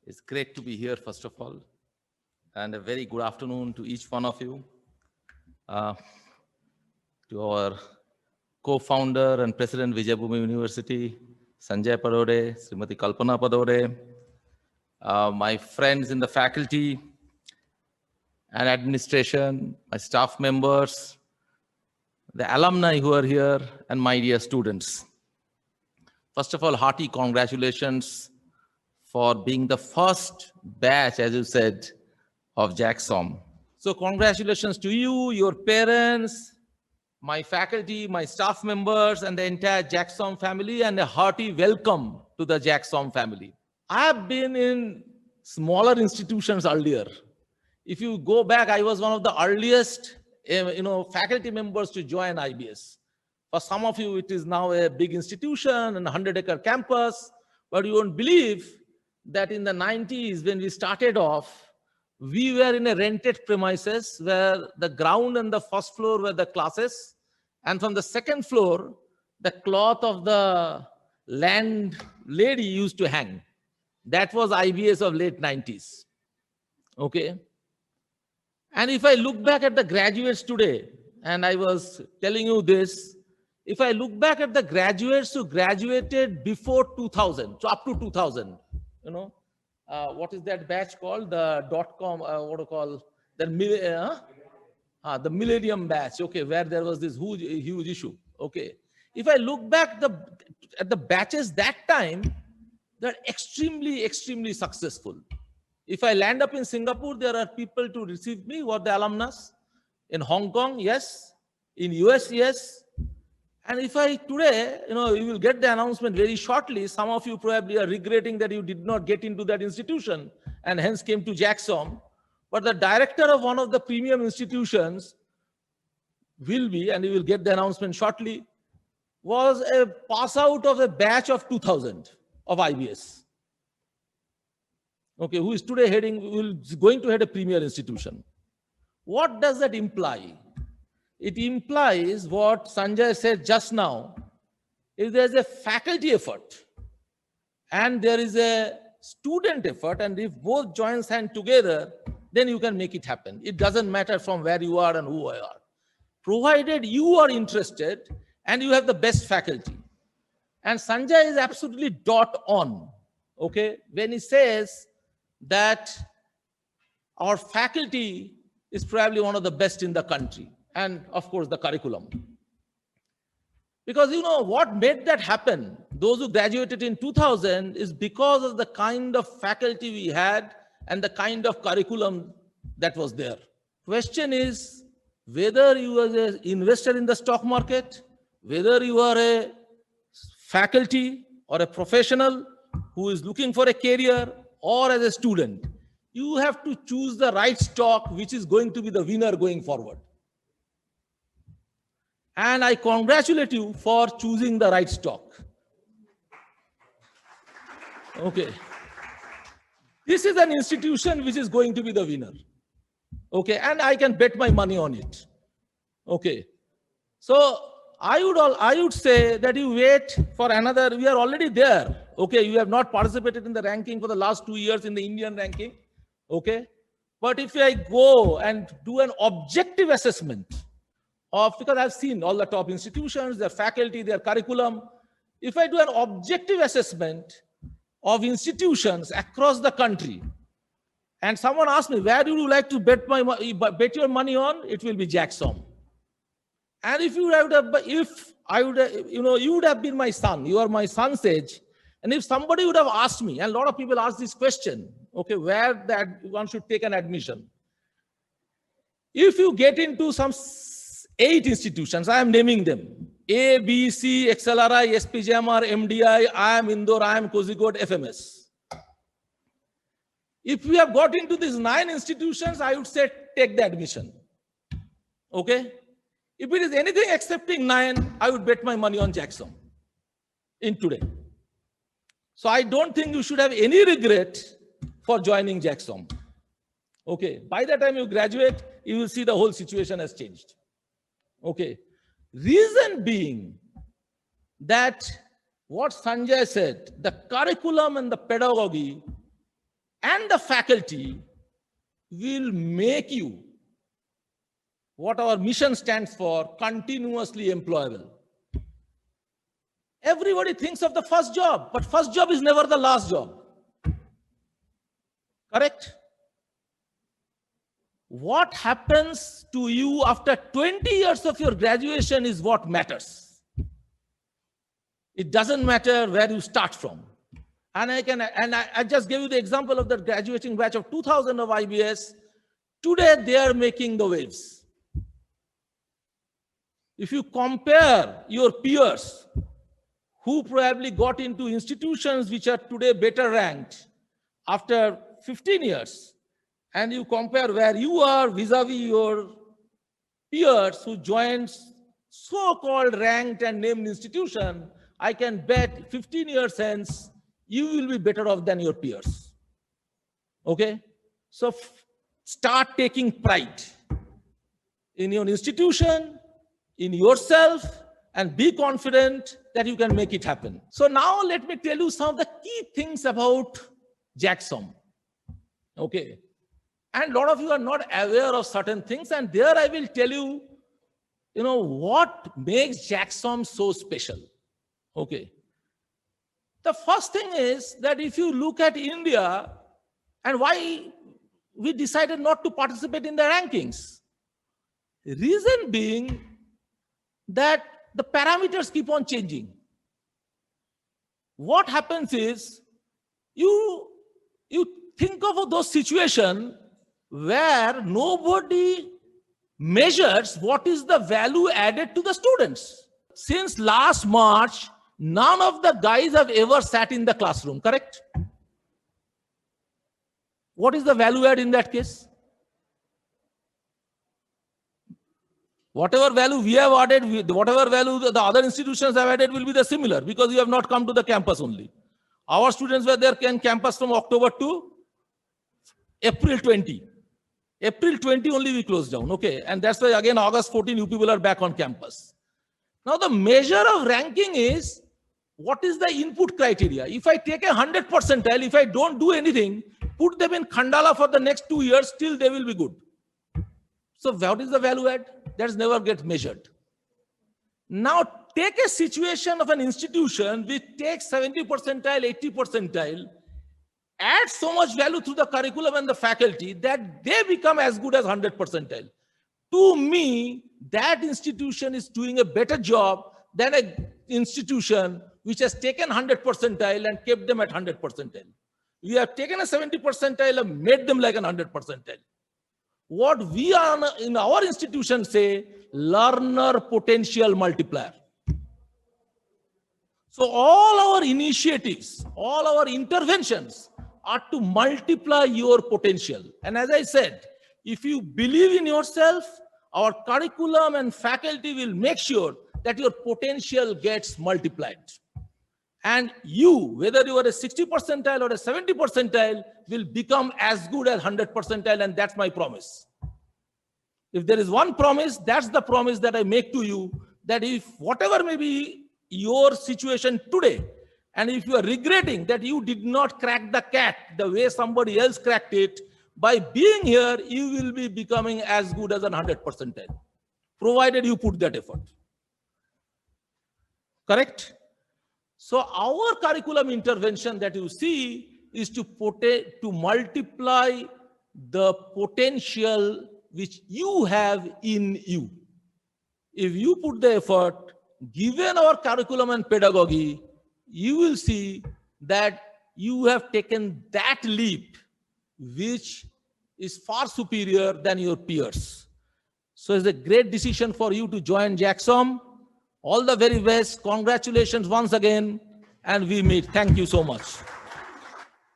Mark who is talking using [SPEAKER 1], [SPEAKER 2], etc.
[SPEAKER 1] It's great to be here, first of all, and a very good afternoon to each one of you, uh, to our co-founder and president, Vijayabhumi University, Sanjay Padode, Srimati Kalpana Padode, my friends in the faculty and administration, my staff members, the alumni who are here, and my dear students. First of all, hearty congratulations for being the first batch, as you said, of JAXOM. So congratulations to you, your parents, my faculty, my staff members, and the entire JAXOM family, and a hearty welcome to the JAXOM family. I have been in smaller institutions earlier. If you go back, I was one of the earliest faculty members to join IBS. For some of you, it is now a big institution and a 100-acre campus, but you won't believe that in the 90s, when we started off, we were in a rented premises where the ground and the first floor were the classes. And from the second floor, the cloth of the landlady used to hang. That was IBS of late 90s. Okay. And if I look back at the graduates today, and I was telling you this, if I look back at the graduates who graduated before 2000, so up to 2000, what is that batch called? The .com, what do you call, the Millennium batch, okay, where there was this huge issue, okay. If I look back at the batches that time, they're extremely successful. If I land up in Singapore, there are people to receive me who are the alumnus. In Hong Kong, yes. In US, yes. And if I today, you will get the announcement very shortly. Some of you probably are regretting that you did not get into that institution and hence came to JAXOM. But the director of one of the premium institutions will be, and you will get the announcement shortly, was a pass out of a batch of 2000 of IBS. Okay, who is today going to head a premier institution. What does that imply? It implies what Sanjay said just now. If there's a faculty effort and there is a student effort, and if both joins hand together, then you can make it happen. It doesn't matter from where you are and who you are. Provided you are interested and you have the best faculty. And Sanjay is absolutely dot on, okay, when he says that our faculty is probably one of the best in the country. And of course, the curriculum. Because what made that happen, those who graduated in 2000, is because of the kind of faculty we had and the kind of curriculum that was there. Question is, whether you are an investor in the stock market, whether you are a faculty or a professional who is looking for a career, or as a student, you have to choose the right stock which is going to be the winner going forward. And I congratulate you for choosing the right stock. Okay. This is an institution which is going to be the winner. Okay, and I can bet my money on it. Okay. So I would say that you wait for another, we are already there. Okay, you have not participated in the ranking for the last 2 years in the Indian ranking. Okay. But if I go and do an objective assessment because I've seen all the top institutions, their faculty, their curriculum. If I do an objective assessment of institutions across the country, and someone asks me, where do you like to bet your money on? It will be JAXOM. And if you would have been my son, you are my son's age, and if somebody would have asked me, and a lot of people ask this question, okay, where that one should take an admission. If you get into some 8 institutions, I am naming them: A, B, C, XLRI, SPJMR, MDI, IIM Indore, IIM Kozhikode, FMS. If we have got into these 9 institutions, I would say take the admission. Okay? If it is anything excepting 9, I would bet my money on JAXOM in today. So I don't think you should have any regret for joining JAXOM. Okay? By the time you graduate, you will see the whole situation has changed. Okay. Reason being that what Sanjay said, the curriculum and the pedagogy and the faculty will make you, what our mission stands for, continuously employable. Everybody thinks of the first job, but first job is never the last job. Correct? What happens to you after 20 years of your graduation is what matters. It doesn't matter where you start from. And I just gave you the example of the graduating batch of 2000 of IBS. Today, they are making the waves. If you compare your peers who probably got into institutions which are today better ranked after 15 years, and you compare where you are vis-a-vis your peers who joined so-called ranked and named institution, I can bet 15 years hence, you will be better off than your peers. Okay? So start taking pride in your institution, in yourself, and be confident that you can make it happen. So now let me tell you some of the key things about JAGSOM. Okay? And a lot of you are not aware of certain things, and there I will tell you, what makes JAGSOM so special. Okay. The first thing is that if you look at India and why we decided not to participate in the rankings, reason being that the parameters keep on changing. What happens is you think of those situations where nobody measures what is the value added to the students. Since last March, none of the guys have ever sat in the classroom, correct? What is the value add in that case? Whatever value we have added, whatever value the other institutions have added will be the similar, because you have not come to the campus only. Our students were there in campus from October to April 20. April 20 only we closed down, okay? And that's why again August 14 you people are back on campus. Now the measure of ranking is, what is the input criteria? If I take 100 percentile, if I don't do anything, put them in Khandala for the next 2 years, still they will be good. So what is the value add? That never gets measured. Now take a situation of an institution which takes 70 percentile, 80 percentile, add so much value through the curriculum and the faculty that they become as good as 100 percentile. To me, that institution is doing a better job than an institution which has taken 100 percentile and kept them at 100 percentile. We have taken a 70 percentile and made them like an 100 percentile. What we are in our institution say, learner potential multiplier. So all our initiatives, all our interventions are to multiply your potential. And as I said, if you believe in yourself, our curriculum and faculty will make sure that your potential gets multiplied. And you, whether you are a 60 percentile or a 70 percentile, will become as good as 100 percentile, and that's my promise. If there is one promise, that's the promise that I make to you, that if whatever may be your situation today, and if you are regretting that you did not crack the cat the way somebody else cracked it, by being here, you will be becoming as good as 100 percentile, provided you put that effort. Correct? So our curriculum intervention that you see is to multiply the potential which you have in you. If you put the effort, given our curriculum and pedagogy, you will see that you have taken that leap which is far superior than your peers. So it's a great decision for you to join JAGSOM. All the very best. Congratulations once again, and we meet. Thank you so much.